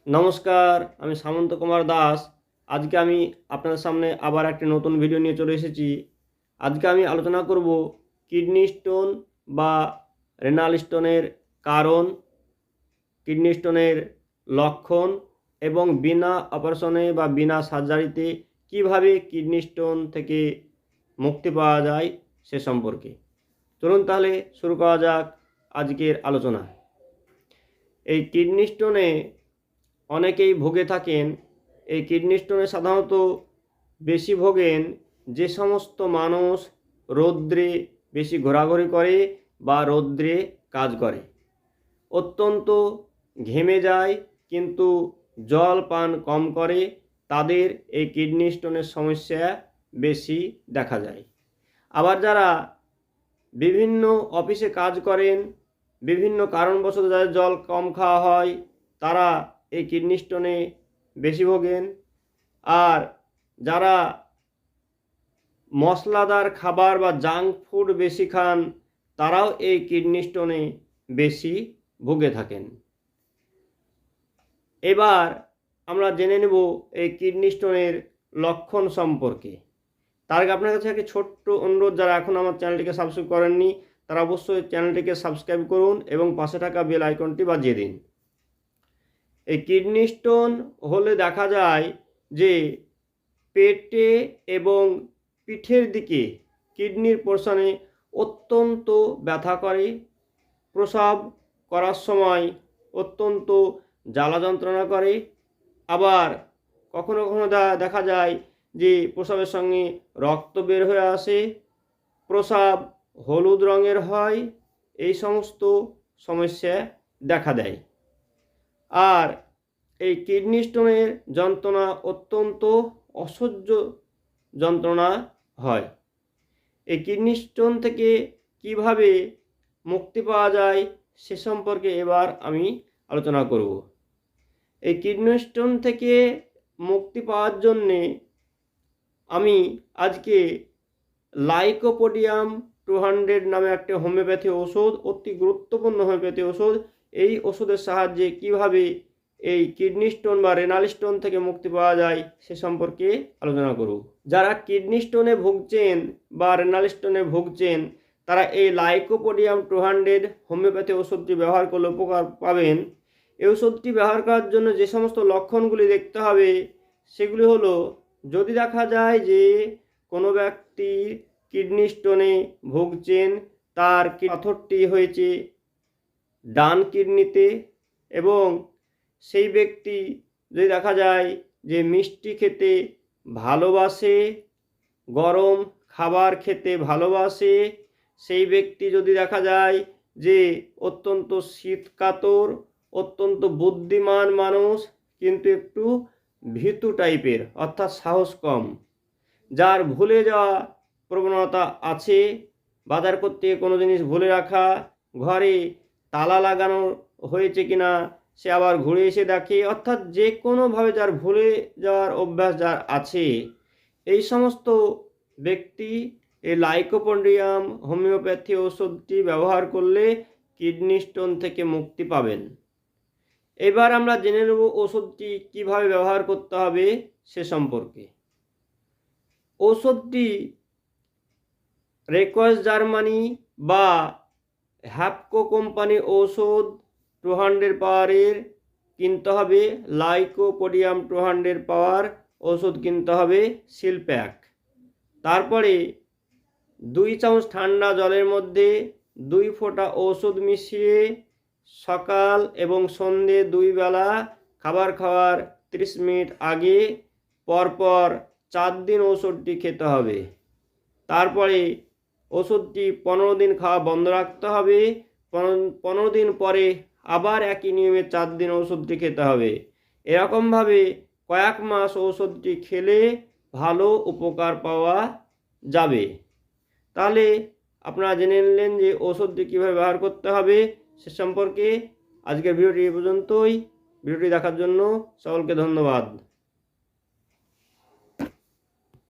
নমস্কার, আমি সামন্ত কুমার দাস। আজকে আমি আপনাদের সামনে আবার একটি নতুন ভিডিও নিয়ে চলে এসেছি। আজকে আমি আলোচনা করব কিডনি স্টোন বা রেনাল স্টোনের কারণ, কিডনি স্টোনের লক্ষণ এবং বিনা অপারেশনে বা বিনা সার্জারিতে কিভাবে কিডনি স্টোন থেকে মুক্তি পাওয়া যায় সে সম্পর্কে। চলুন তাহলে শুরু করা যাক আজকের আলোচনা। এই কিডনি স্টোনে অনেকেই ভুগে থাকেন। এই কিডনি স্টোনে সাধারণত বেশি ভোগেন যে সমস্ত মানুষ রৌদ্রে বেশি ঘোরাঘুরি করে বা রৌদ্রে কাজ করে, অত্যন্ত ঘেমে যায় কিন্তু জল পান কম করে, তাদের এই কিডনি স্টোনের সমস্যা বেশি দেখা যায়। আবার যারা বিভিন্ন অফিসে কাজ করেন, বিভিন্ন কারণবশত যাদের জল কম খাওয়া হয়, তারা এই কিডনি স্টোনে বেশি ভোগেন। আর যারা মশলাদার খাবার বা জাঙ্ক ফুড বেশি খান, তারাও এই কিডনি স্টোনে বেশি ভুগে থাকেন। এবার আমরা জেনে নেব এই কিডনি স্টোনের লক্ষণ সম্পর্কে। তার আগে আপনার কাছে একটি ছোট্ট অনুরোধ, যারা এখন আমার চ্যানেলটিকে সাবস্ক্রাইব করেননি তারা অবশ্যই চ্যানেলটিকে সাবস্ক্রাইব করুন এবং পাশে থাকা বেল আইকনটি বাজিয়ে দিন। এই কিডনি স্টোন হলে দেখা যায় যে পেটে এবং পিঠের দিকে কিডনির পোর্শনে অত্যন্ত ব্যথা করে, প্রস্রাব করার সময় অত্যন্ত জ্বালা যন্ত্রণা করে। আবার কখনো কখনো দেখা যায় যে প্রস্রাবের সঙ্গে রক্ত বের হয়ে আসে, প্রস্রাব হলুদ রঙের হয়, এই সমস্ত সমস্যা দেখা দেয়। আর এই কিডনি স্টোনের যন্ত্রণা অত্যন্ত অসহ্য যন্ত্রণা হয়। এই কিডনি স্টোন থেকে কিভাবে মুক্তি পাওয়া যায় সে সম্পর্কে এবার আমি আলোচনা করব। এই কিডনি স্টোন থেকে মুক্তি পাওয়ার জন্যে আমি আজকে লাইকোপোডিয়াম 200 নামে একটা হোমিওপ্যাথি ওষুধ, অতি গুরুত্বপূর্ণ হোমিওপ্যাথি ওষুধ, এই ওষুধের সাহায্যে কিভাবে এই কিডনি স্টোন বা রেনাল স্টোন থেকে মুক্তি পাওয়া যায় সে সম্পর্কে আলোচনা করব। যারা কিডনি স্টোনে ভুগছেন বা রেনাল স্টোনে ভুগছেন, তারা এই লাইকোপোডিয়াম 200 হোমিওপ্যাথি ওষুধটি ব্যবহার করলে উপকার পাবেন। এই ওষুধটি ব্যবহার করার জন্য যে সমস্ত লক্ষণগুলি দেখতে হবে সেগুলি হলো, যদি দেখা যায় যে কোনো ব্যক্তির কিডনি স্টোনে ভুগছেন, তার পাথরটি হয়েছে ডান কিডনিতে, এবং সেই ব্যক্তি যদি দেখা যায় যে মিষ্টি খেতে ভালোবাসে, গরম খাবার খেতে ভালোবাসে, সেই ব্যক্তি যদি দেখা যায় যে অত্যন্ত শীতকাতর, অত্যন্ত বুদ্ধিমান মানুষ কিন্তু একটু ভীতু টাইপের, অর্থাৎ সাহস কম, যার ভুলে যাওয়া প্রবণতা আছে, বাজার করতে কোনো জিনিস ভুলে রাখা, ঘরে তালা লাগানো হয়েছে কিনা সে আবার ঘুরে এসে দেখে, অর্থাৎ যে কোনোভাবে যার ভুলে যাওয়ার অভ্যাস যার আছে, এই সমস্ত ব্যক্তি এই লাইকোপোডিয়াম হোমিওপ্যাথি ওষুধটি ব্যবহার করলে কিডনি স্টোন থেকে মুক্তি পাবেন। এবার আমরা জেনে নেব ওষুধটি কিভাবে ব্যবহার করতে হবে সে সম্পর্কে। ওষুধটি রেকোয়েস জার্মানি বা হ্যাপকো কোম্পানি ওষুধ 200 পাওয়ারের কিনতে হবে। লাইকোপোডিয়াম 200 পাওয়ার ওষুধ কিনতে হবে সিল প্যাক। তারপরে 2 চামচ ঠান্ডা জলের মধ্যে 2 ফোঁটা ওষুধ মিশিয়ে সকাল এবং সন্ধে 2 বেলা খাবার খাওয়ার 30 মিনিট আগে পরপর 4 দিন ওষুধটি খেতে হবে। তারপরে ওষুধটি 15 দিন খাওয়া বন্ধ রাখতে হবে। 15 দিন পরে আবার একই নিয়মে 4 দিন ওষুধটি খেতে হবে। এরকমভাবে কয়েক মাস ওষুধটি খেলে ভালো উপকার পাওয়া যাবে। তাহলে আপনারা জেনে নিলেন যে ওষুধটি কীভাবে ব্যবহার করতে হবে সে সম্পর্কে। আজকের ভিডিওটি এই পর্যন্তই। ভিডিওটি দেখার জন্য সকলকে ধন্যবাদ।